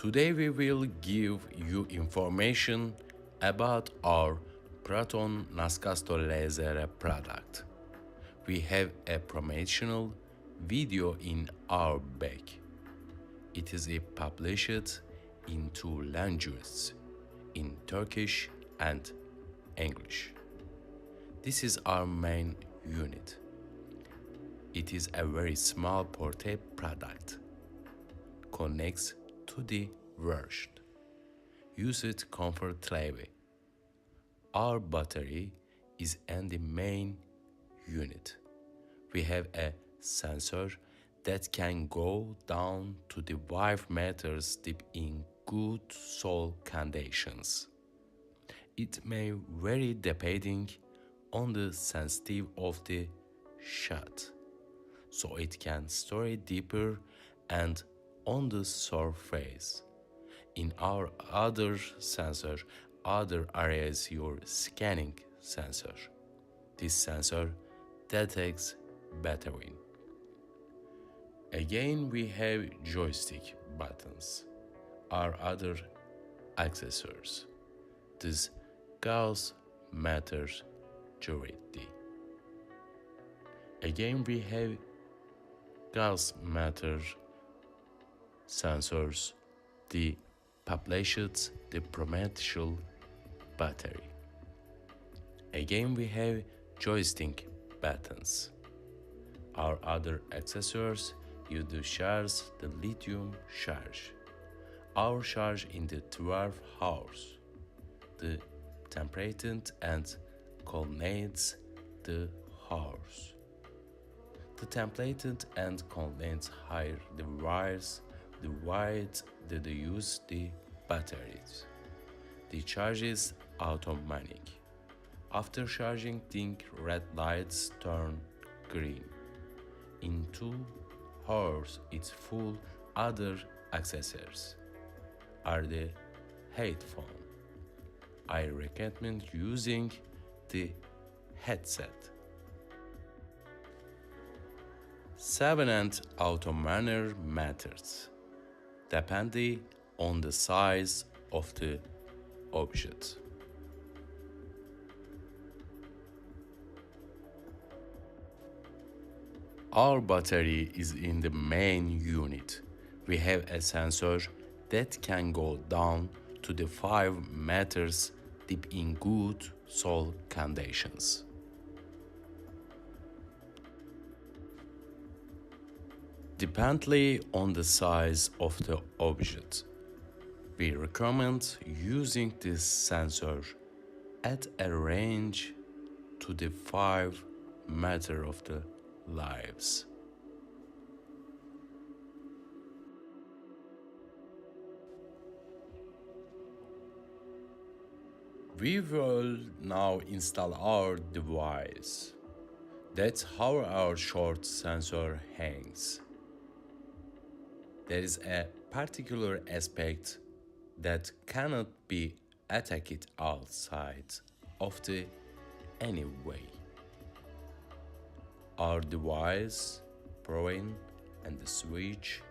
Today we will give you information about our Proton Nascasto laser product. We have a promotional video in our bag. It is published in two languages, in Turkish and English. This is our main unit. It is a very small portable product. Connects to the version. Use it comfortably. Our battery is in the main unit. We have a sensor that can go down to the 5 meters deep in good soil conditions. It may vary depending on the sensitivity of the shot, so it can store deeper and on the surface. In our other sensor, other areas your scanning sensor. This sensor detects battery. Again, we have joystick buttons, our other accessories. This Gauss matters duality. Again, we have Gauss matter sensors, the published the promotional battery. Again, we have joystick buttons. Our other accessories use the charge, the lithium charge. Our charge in the 12 hours. The temperature and coordinates the hours. The temperature and coordinates higher the wires, the wide that use the batteries. The charge is automatic. After charging, the red lights turn green. In 2 hours, it's full. Other accessories are the headphone. I recommend using the headset. 7 and auto manner matters, depending on the size of the object. Our battery is in the main unit. We have a sensor that can go down to the 5 meters deep in good soil conditions. Depending on the size of the object, we recommend using this sensor at a range to the 5 meters of the lives. We will now install our device. That's how our short sensor hangs. There is a particular aspect that cannot be attacked outside of the any way. Our device, Proton, and the switch,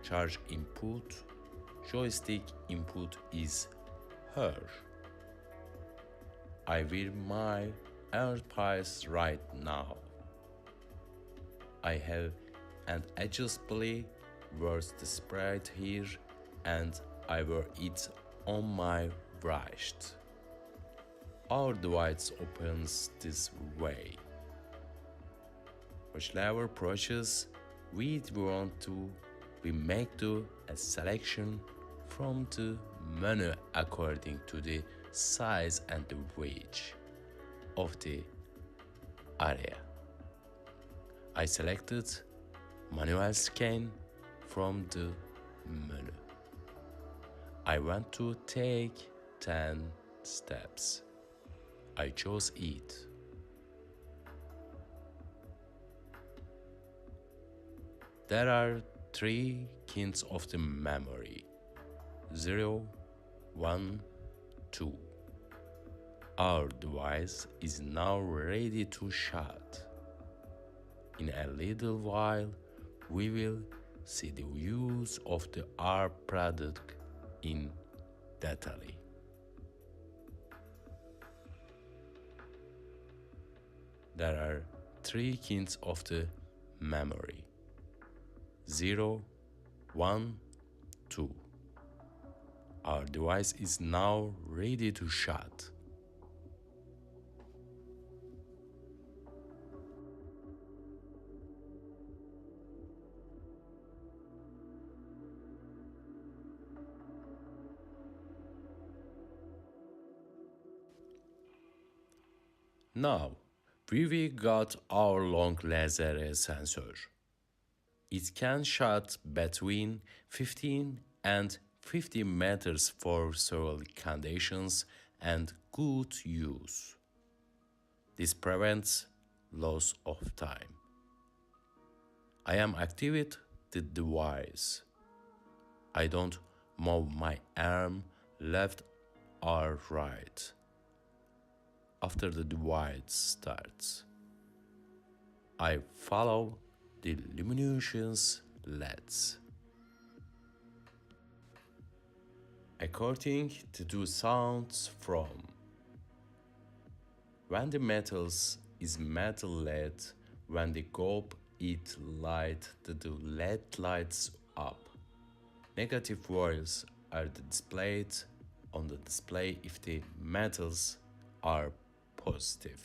charge input, joystick input is here. I wear my AirPods right now. I have an adjustable wrist spread here and I wear it on my wrist. Our device opens this way. Whichever process we want to, we make a selection from the menu according to the size and the weight of the area. I selected manual scan from the menu. I want to take 10 steps. I chose it. There are 3 kinds of the memory: 0, 1, 2. Our device is now ready to shut. In a little while, we will see the use of our product in detail. There are three kinds of the memory: 0, 1, 2. Our device is now ready to shut. Now, we got our long laser sensor. It can shut between 15 and 50 meters for several conditions and good use. This prevents loss of time. I am activate the device. I don't move my arm left or right after the device starts. I follow the illuminations LEDs. According to the sounds from when the metals is metal LED, when the gold it light, the LED lights up. Negative values are displayed on the display if the metals are positive.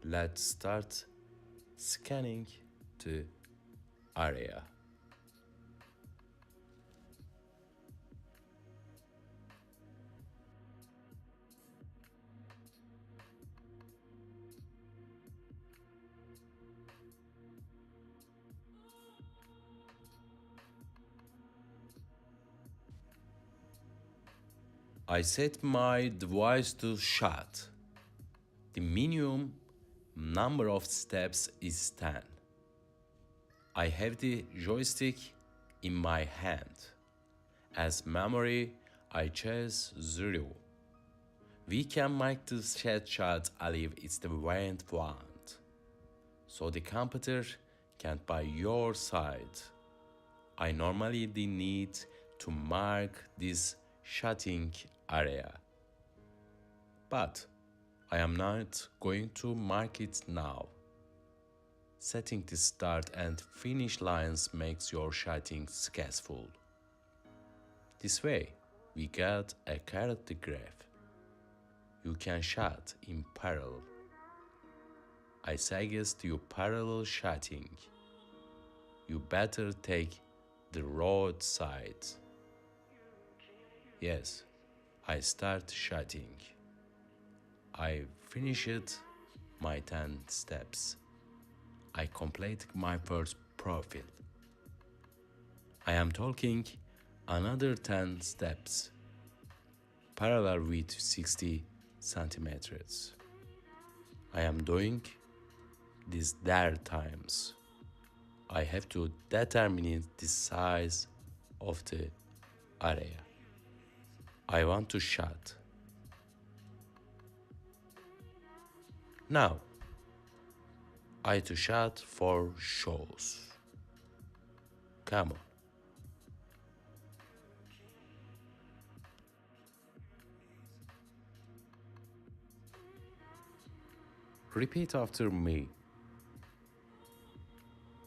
Let's start scanning the area. I set my device to shut. The minimum number of steps is 10. I have the joystick in my hand. As memory, I choose 0. We can make the shot alive it's the variant want. So the computer can by your side. I normally need to mark this shutting area. But I am not going to mark it now. Setting the start and finish lines makes your shutting successful. This way, we get a character graph. You can shut in parallel. I suggest you parallel shutting. You better take the road side. Yes, I start shutting. I finished my 10 steps. I complete my first profile. I am talking another 10 steps, parallel with 60 centimeters. I am doing this there times. I have to determine the size of the area I want to shut. Now, I to shut for shows. Come on. Repeat after me.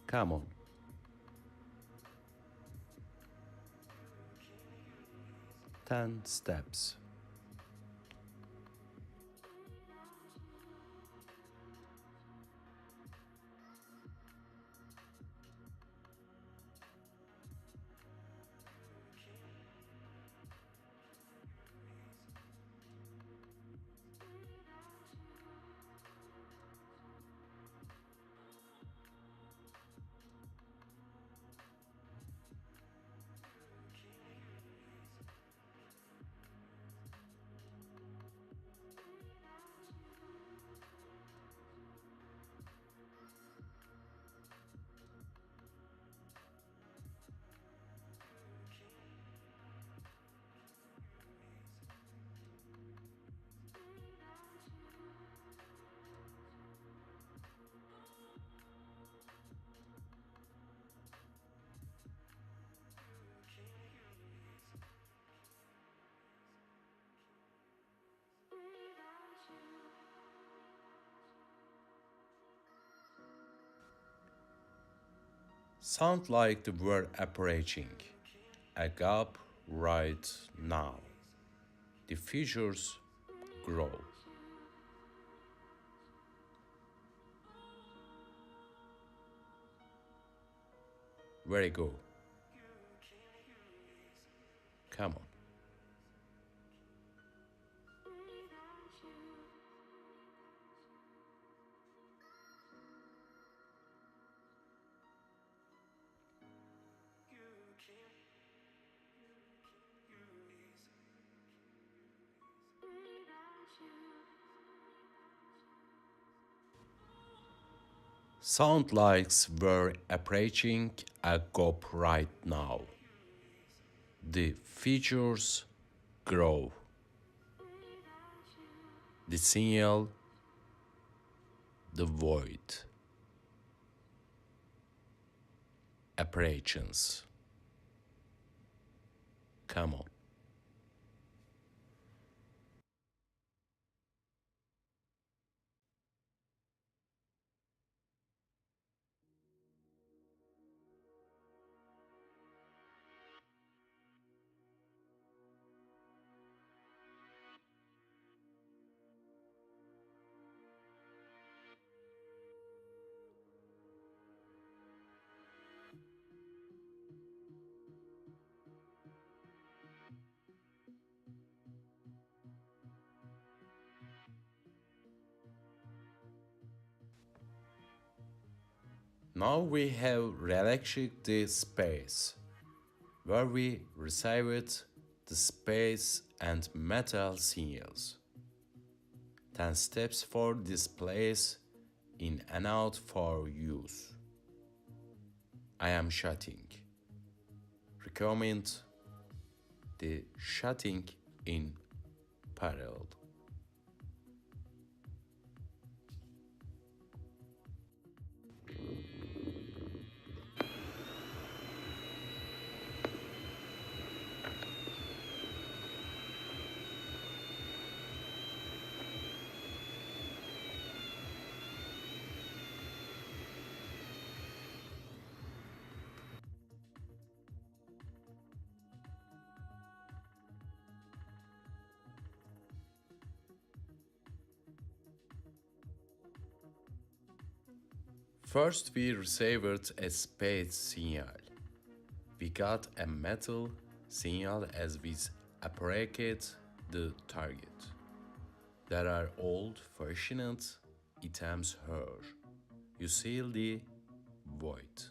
Come on. Ten steps. Sound like the word approaching, a gap right now. The features grow. Very good. Come on. Sound likes were approaching a gap right now. The features grow. The signal, the void. Apparitions. Come on. Now we have relaxed the space, where we received the space and metal signals. 10 steps for displays in and out for use. I am shutting. Recommend the shutting in parallel. First, we received a space signal. We got a metal signal as we approached the target. There are old-fashioned items here. You see the void.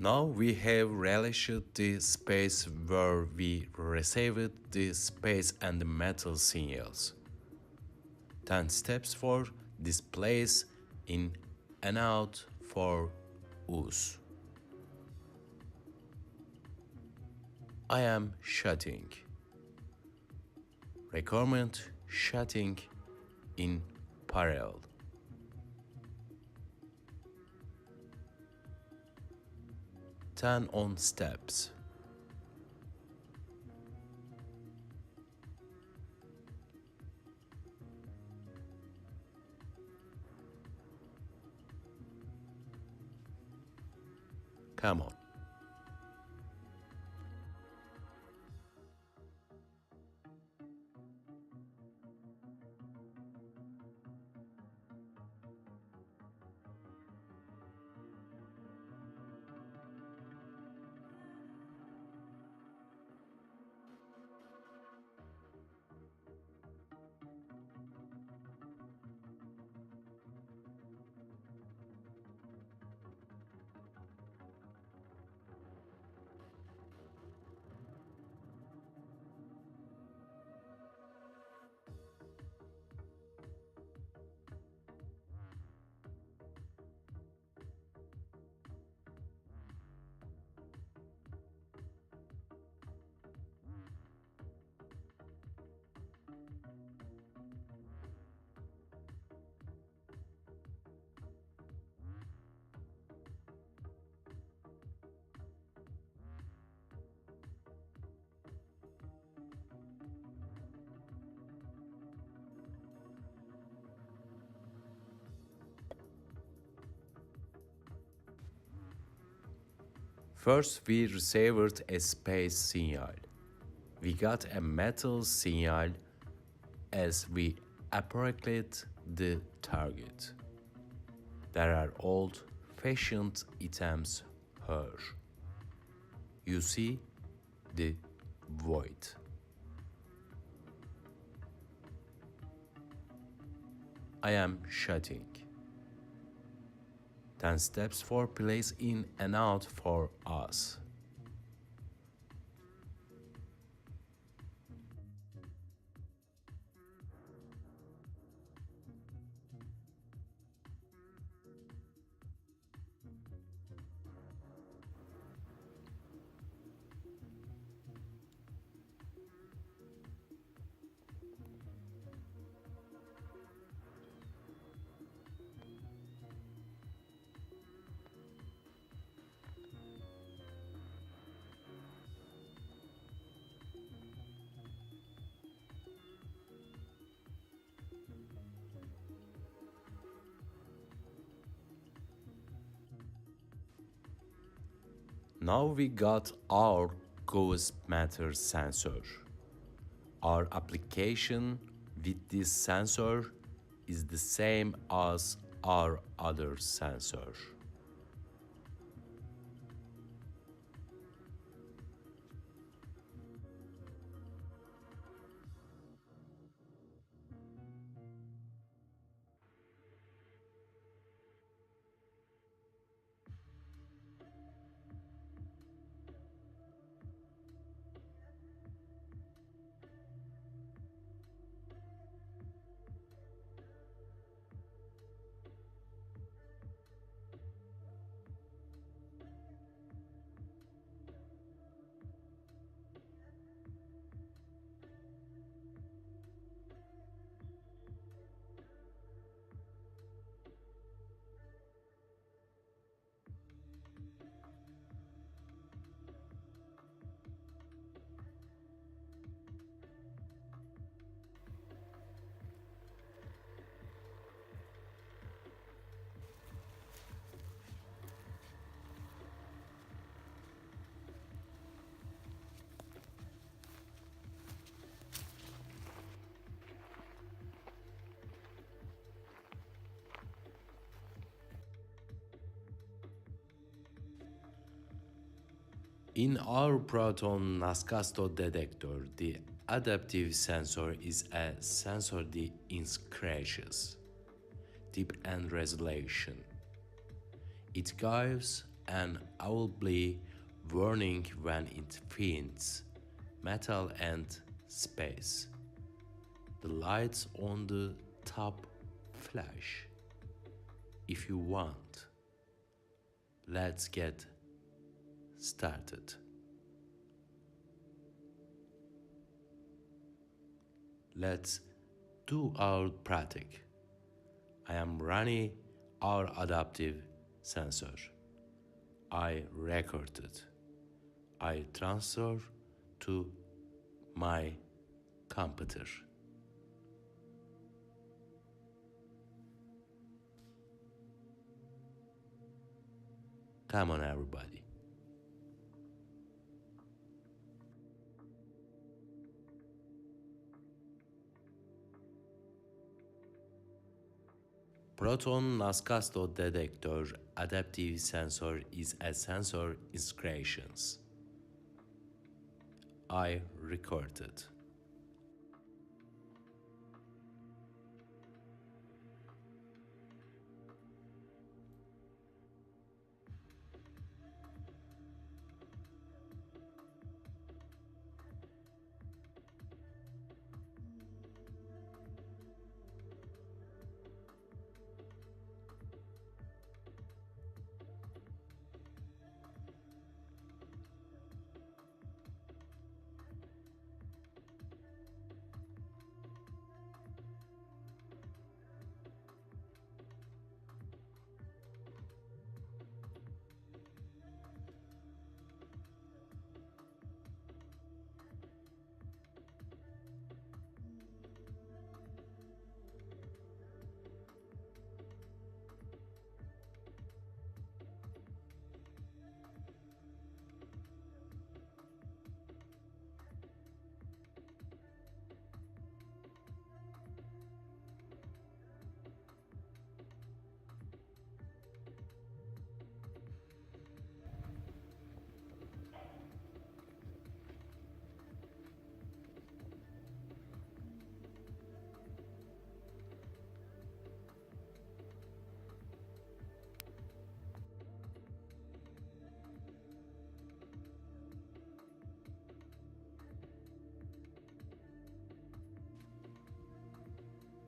Now we have relished the space where we received the space and the metal signals. 10 steps for displays in and out for use. I am shutting. Recommend shutting in parallel. Turn on steps. Come on. First, we received a space signal. We got a metal signal as we approached the target. There are old-fashioned items here. You see the void. I am shutting. 10 steps for place in and out for us. Now we got our ghost matter sensor. Our application with this sensor is the same as our other sensor. In our Proton Nascasto detector, the adaptive sensor is a sensor that increases depth and resolution. It gives an audible warning when it finds metal and space. The lights on the top flash if you want. Let's get started. Let's do our practice. I am running our adaptive sensor. I recorded. I transfer to my computer. Come on, everybody. Proton Nascasto detector adaptive sensor is a sensor integrations. I recorded.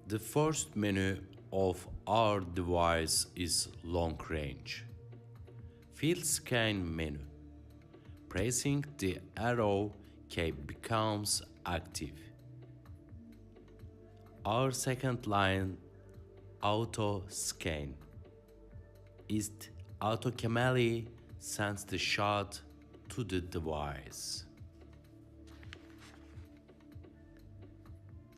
The first menu of our device is long range. Field scan menu. Pressing the arrow key becomes active. Our second line, auto scan, is automatically sends the shot to the device.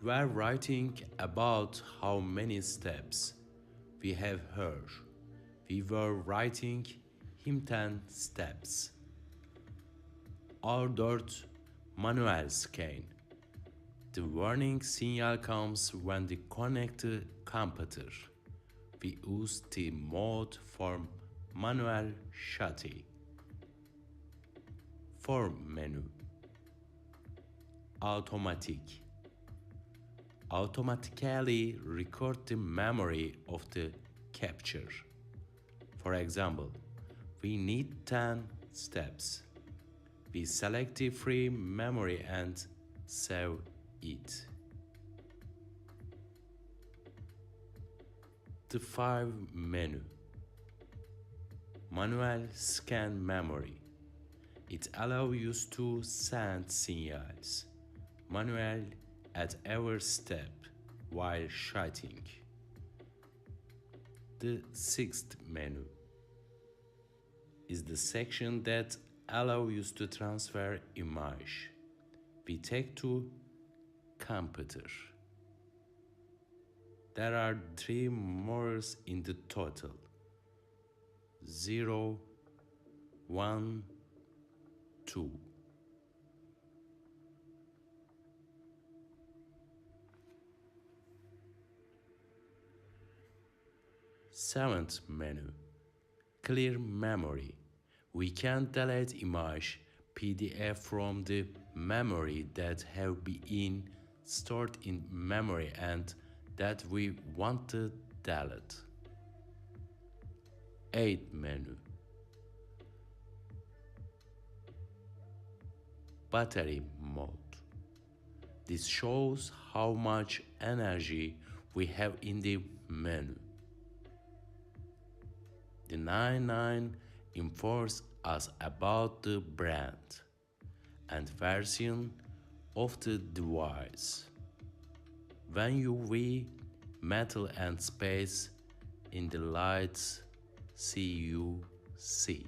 We are writing about how many steps we have heard. We were writing him 10 steps. Ordered manual scan. The warning signal comes when the connected computer. We use the mode for manual shutting. Form menu. Automatic. Automatically record the memory of the capture. For example, we need 10 steps. We select the free memory and save it. The file menu. Manual scan memory. It allows you to send signals manually at every step while shutting. The sixth menu is the section that allows you to transfer image. We take to computer. There are 3 modes in the total: 0, 1, 2. Seventh menu, clear memory. We can delete image PDF from the memory that have been stored in memory and that we want to delete. 8th menu, battery mode. This shows how much energy we have in the menu. The 99 informs us about the brand and version of the device. When you read metal and space in the lights, CUC.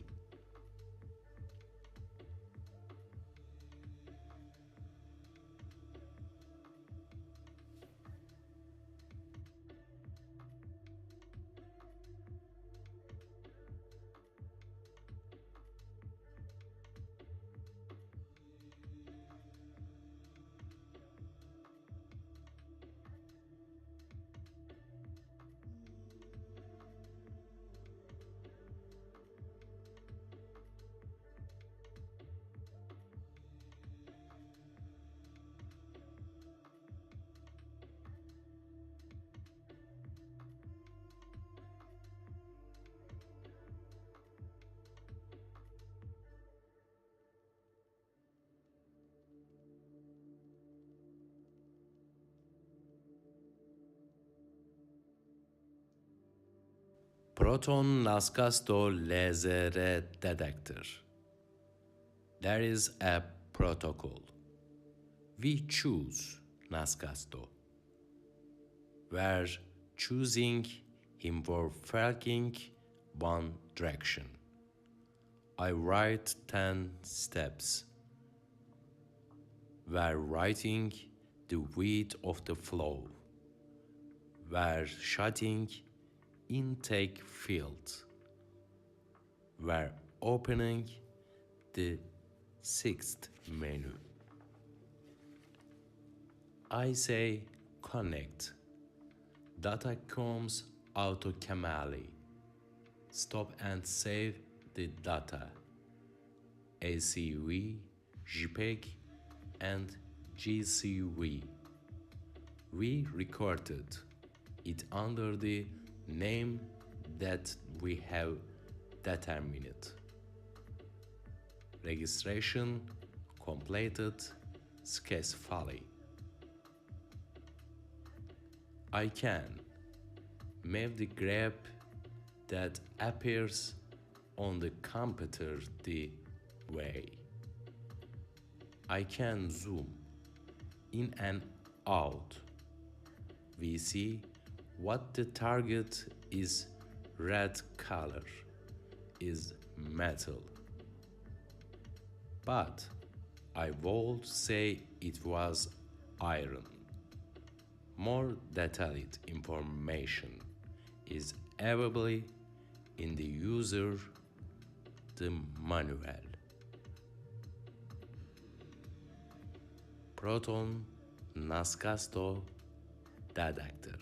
Proton Nascasto laser detector. There is a protocol. We choose Nascasto. We're choosing him for falking one direction. I write 10 steps. We're writing the width of the flow. We're shutting intake field. We're opening the sixth menu. I say connect. Data comes automatically. Stop and save the data. ACV, JPEG, and GCV. We recorded it under the name that we have determined. Registration completed successfully. I can move the graph that appears on the computer the way. I can zoom in and out. We see what the target is. Red color is metal. But I would say it was iron. More detailed information is available in the user the manual. Proton Nascasto detector.